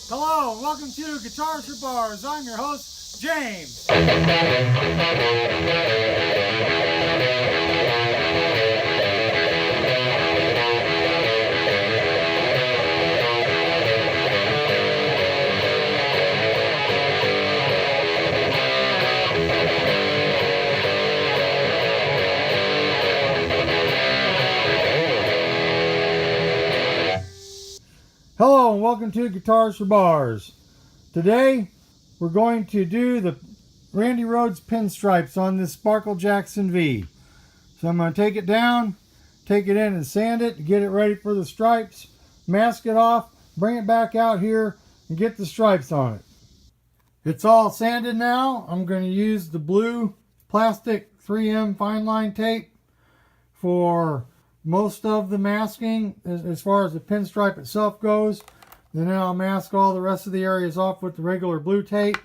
Hello, welcome to Guitars for Bars. I'm your host, James. Hello and welcome to Guitars for Bars. Today we're going to do the Randy Rhoads Pinstripes on this Sparkle Jackson V. So I'm going to take it down, take it in and sand it to get it ready for the stripes, mask it off, bring it back out here and get the stripes on it. It's all sanded now. I'm going to use the blue plastic 3M fine line tape for most of the masking as far as the pinstripe itself goes. Then I'll mask all the rest of the areas off with the regular blue tape.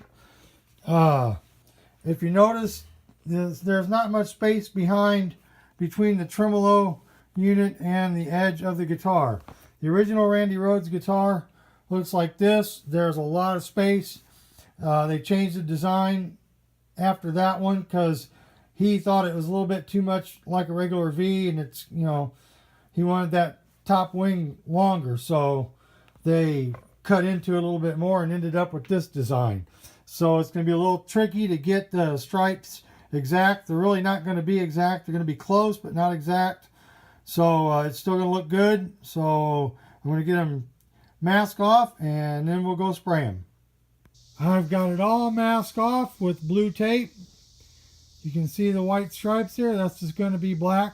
If you notice, there's not much space between the tremolo unit and the edge of the guitar. The original Randy Rhoads guitar looks like this. There's a lot of space. They changed the design after that one because he thought it was a little bit too much like a regular V, and it's, he wanted that top wing longer, so they cut into it a little bit more and ended up with this design. So it's going to be a little tricky to get the stripes exact. They're really not going to be exact. They're going to be close, but not exact. So it's still going to look good. So I'm going to get them masked off, and then we'll go spray them. I've got it all masked off with blue tape. You can see the white stripes there. That's just going to be black.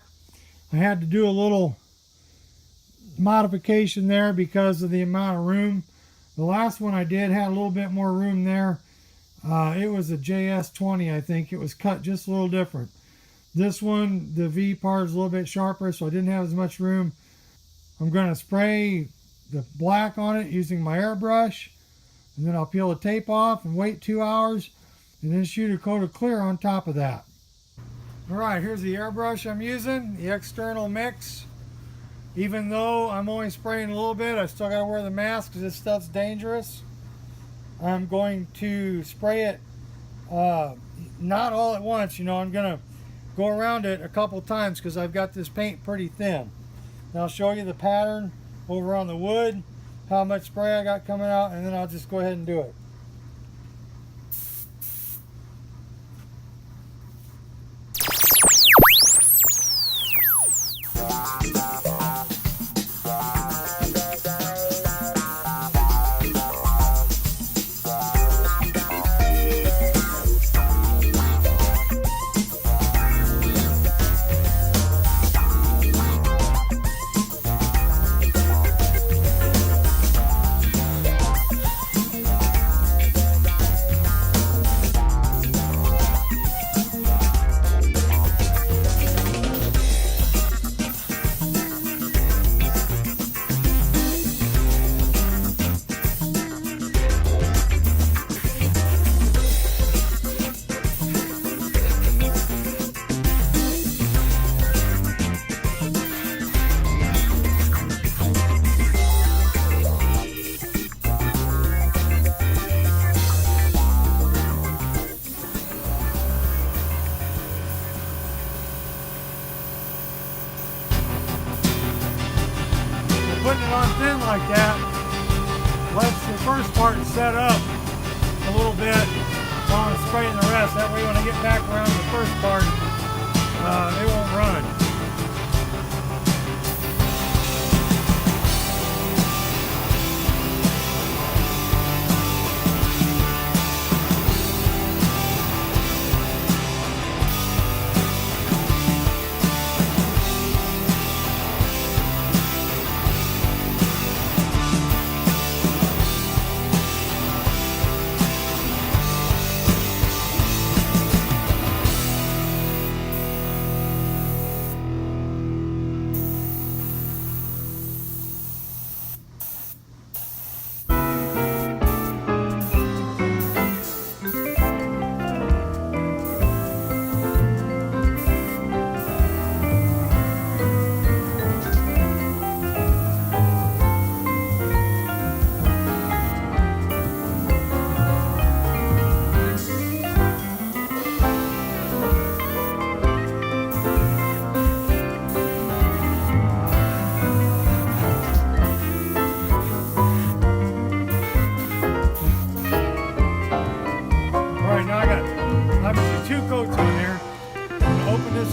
I had to do a little modification there because of the amount of room. The last one I did had a little bit more room there. It was a JS20, I think. It was cut just a little different. This one, the V part is a little bit sharper, so I didn't have as much room. I'm going to spray the black on it using my airbrush, and then I'll peel the tape off and wait 2 hours, and then shoot a coat of clear on top of that. Alright, here's the airbrush I'm using, the external mix. Even though I'm only spraying a little bit, I still got to wear the mask because this stuff's dangerous. I'm going to spray it not all at once. I'm going to go around it a couple times because I've got this paint pretty thin. And I'll show you the pattern over on the wood, how much spray I got coming out, and then I'll just go ahead and do it. Putting it on thin like that lets the first part set up a little bit while I'm spraying the rest. That way when I get back around the first part, it won't run.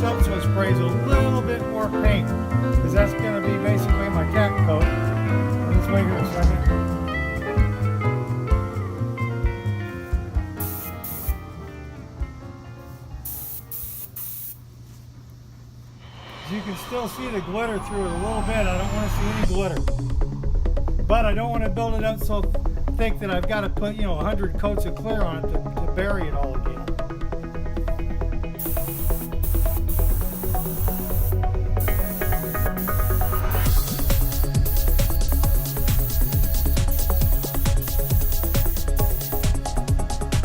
up so it sprays a little bit more paint, because that's going to be basically my cap coat. Let's wait here a second. You can still see the glitter through it a little bit. I don't want to see any glitter. But I don't want to build it up so thick that I've got to put, 100 coats of clear on it to bury it all again.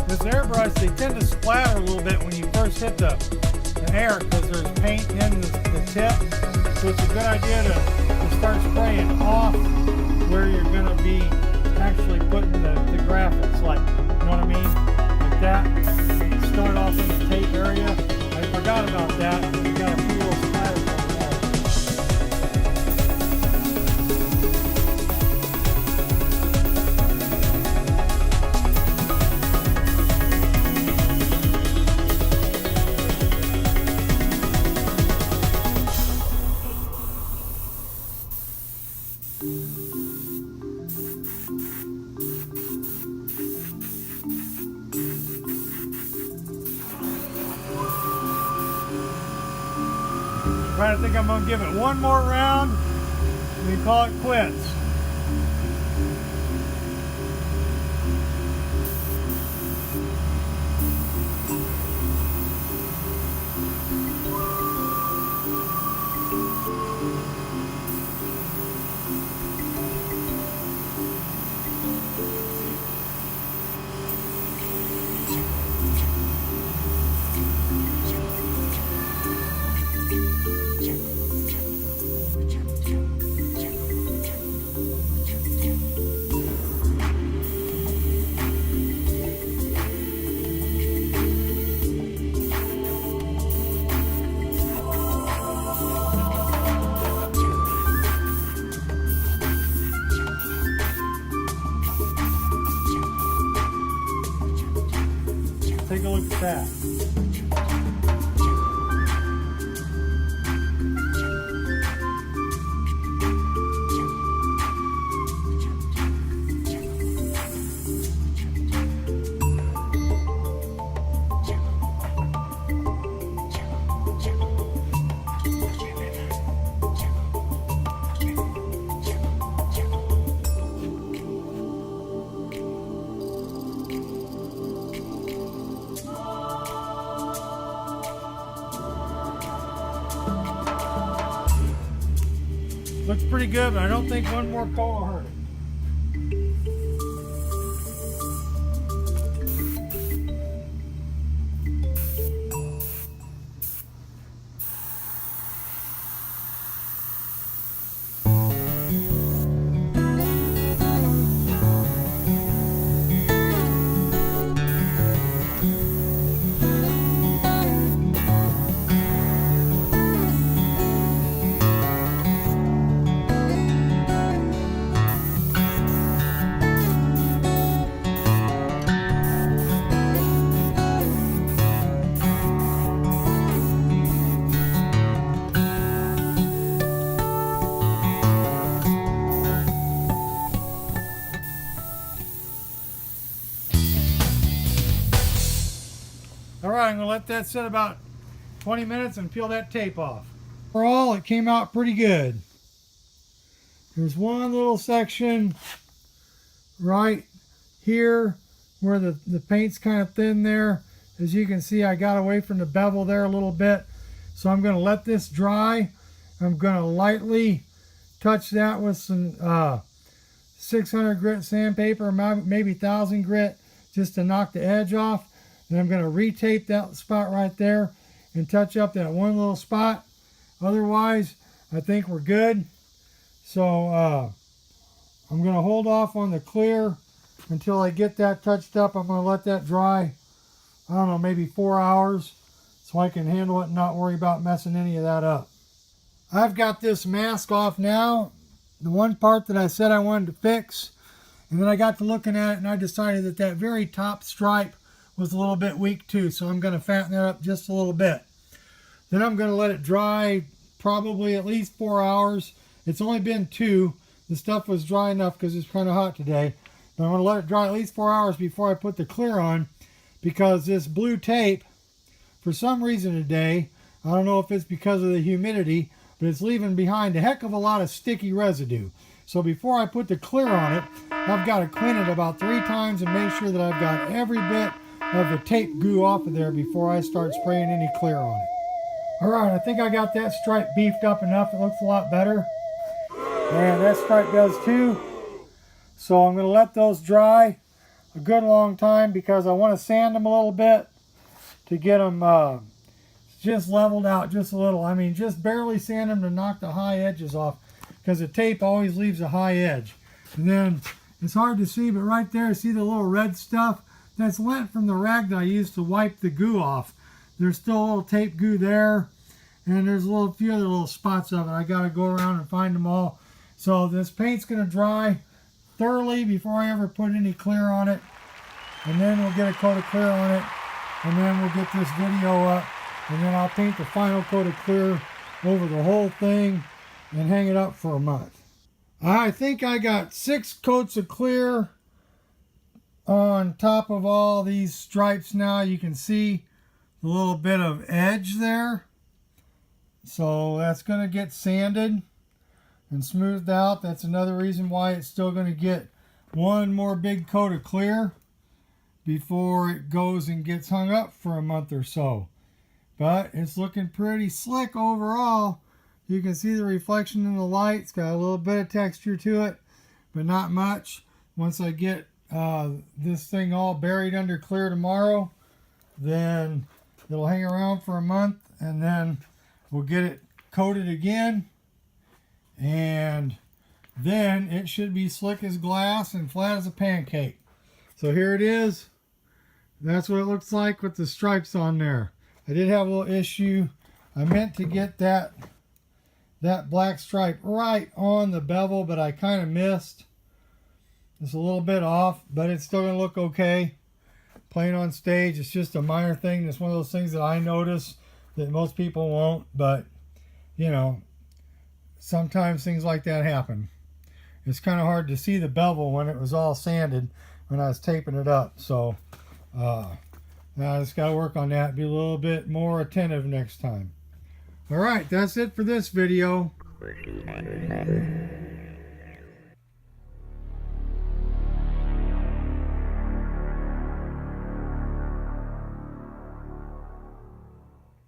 This airbrush, they tend to splatter a little bit when you first hit the air because there's paint in the tip, so it's a good idea to start spraying off where you're going to be actually putting the graphics, like, you know what I mean, like that. Start off in the tape area. I forgot about that. You got a few little splatters on the wall. Right, I think I'm going to give it one more round and then call it quits. Take a look at that. Looks pretty good, but I don't think one more coat will hurt it. Alright, I'm going to let that sit about 20 minutes and peel that tape off. Overall, it came out pretty good. There's one little section right here where the paint's kind of thin there. As you can see, I got away from the bevel there a little bit. So I'm going to let this dry. I'm going to lightly touch that with some 600 grit sandpaper, maybe 1000 grit, just to knock the edge off. Then I'm going to retape that spot right there and touch up that one little spot. Otherwise, I think we're good. So I'm going to hold off on the clear until I get that touched up. I'm going to let that dry, I don't know, maybe 4 hours so I can handle it and not worry about messing any of that up. I've got this mask off now, the one part that I said I wanted to fix, and then I got to looking at it and I decided that that very top stripe was a little bit weak too, so I'm going to fatten that up just a little bit. Then I'm going to let it dry probably at least 4 hours. It's only been 2. The stuff was dry enough because it's kind of hot today. But I'm going to let it dry at least 4 hours before I put the clear on, because this blue tape, for some reason today, I don't know if it's because of the humidity, but it's leaving behind a heck of a lot of sticky residue. So before I put the clear on it, I've got to clean it about 3 times and make sure that I've got every bit of the tape goo off of there before I start spraying any clear on it. Alright, I think I got that stripe beefed up enough. It looks a lot better. And that stripe does too. So I'm going to let those dry a good long time because I want to sand them a little bit to get them just leveled out just a little. I mean, just barely sand them to knock the high edges off, because the tape always leaves a high edge. And then it's hard to see, but right there, see the little red stuff? That's lint from the rag that I used to wipe the goo off. There's still a little tape goo there, and there's a few other little spots of it. I got to go around and find them all. So this paint's going to dry thoroughly before I ever put any clear on it, and then we'll get a coat of clear on it, and then we'll get this video up, and then I'll paint the final coat of clear over the whole thing and hang it up for a month. I think I got 6 coats of clear on top of all these stripes now. You can see a little bit of edge there. So that's going to get sanded and smoothed out. That's another reason why it's still going to get one more big coat of clear before it goes and gets hung up for a month or so. But it's looking pretty slick overall. You can see the reflection in the light. It's got a little bit of texture to it, but not much. Once I get this thing all buried under clear tomorrow, then it'll hang around for a month, and then we'll get it coated again, and then it should be slick as glass and flat as a pancake. So here it is. That's what it looks like with the stripes on there. I did have a little issue. I meant to get that black stripe right on the bevel, but I kind of missed. It's a little bit off, but it's still going to look okay. Playing on stage, it's just a minor thing. It's one of those things that I notice that most people won't, but you know, sometimes things like that happen. It's kind of hard to see the bevel when it was all sanded when I was taping it up. So now I just got to work on that. Be a little bit more attentive next time. All right, that's it for this video.